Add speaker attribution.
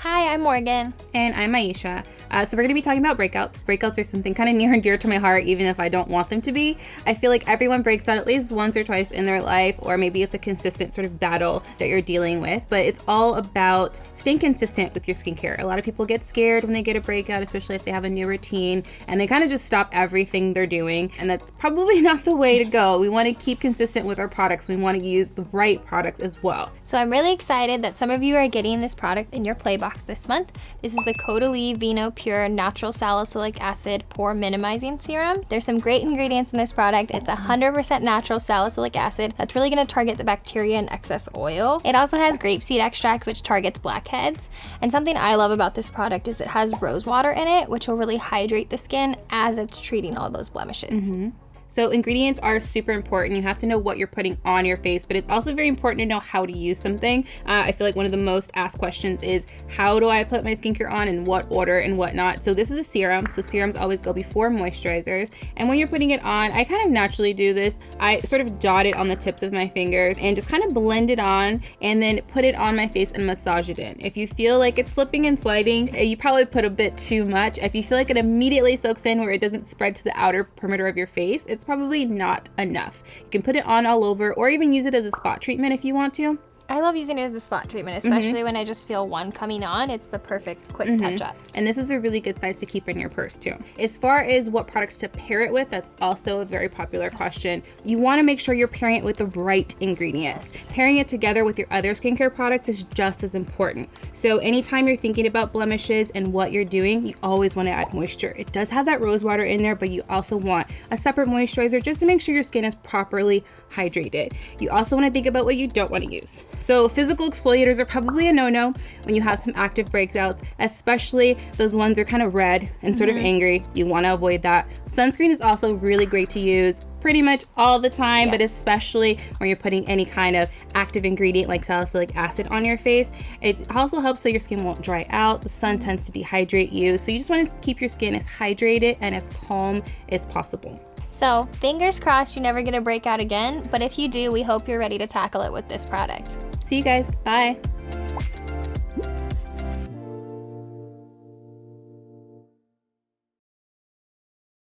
Speaker 1: Hi, I'm Morgan.
Speaker 2: And I'm Aisha. So we're going to be talking about breakouts. Breakouts are something kind of near and dear to my heart, even if I don't want them to be. I feel like everyone breaks out at least once or twice in their life, or maybe it's a consistent sort of battle that you're dealing with. But it's all about staying consistent with your skincare. A lot of people get scared when they get a breakout, especially if they have a new routine, and they kind of just stop everything they're doing. And that's probably not the way to go. We want to keep consistent with our products. We want to use the right products as well.
Speaker 1: So I'm really excited that some of you are getting this product in your play box this month. This is the Caudalie Vino Pure Natural Salicylic Acid Pore Minimizing Serum. There's some great ingredients in this product. It's 100% natural salicylic acid that's really going to target the bacteria and excess oil. It also has grapeseed extract, which targets blackheads. And something I love about this product is it has rose water in it, which will really hydrate the skin as it's treating all those blemishes.
Speaker 2: So ingredients are super important. You have to know what you're putting on your face, but it's also very important to know how to use something. I feel like one of the most asked questions is, how do I put my skincare on, in what order and whatnot? So this is a serum. So serums always go before moisturizers. And when you're putting it on, I kind of naturally do this. I sort of dot it on the tips of my fingers and just kind of blend it on and then put it on my face and massage it in. If you feel like it's slipping and sliding, you probably put a bit too much. If you feel like it immediately soaks in where it doesn't spread to the outer perimeter of your face, it's probably not enough. You can put it on all over or even use it as a spot treatment if you want to.
Speaker 1: I love using it as a spot treatment, especially when I just feel one coming on. It's the perfect quick touch up.
Speaker 2: And this is a really good size to keep in your purse too. As far as what products to pair it with, that's also a very popular question. You want to make sure you're pairing it with the right ingredients. Pairing it together with your other skincare products is just as important. So anytime you're thinking about blemishes and what you're doing, you always want to add moisture. It does have that rose water in there, but you also want a separate moisturizer just to make sure your skin is properly hydrated. You also want to think about what you don't want to use. So physical exfoliators are probably a no-no when you have some active breakouts, especially those ones are kind of red and sort of angry. You want to avoid that. Sunscreen is also really great to use pretty much all the time, but especially when you're putting any kind of active ingredient like salicylic acid on your face. It also helps so your skin won't dry out. The sun tends to dehydrate you, so you just want to keep your skin as hydrated and as calm as possible.
Speaker 1: So fingers crossed you never get a breakout again, but if you do, we hope you're ready to tackle it with this product.
Speaker 2: See you guys. Bye.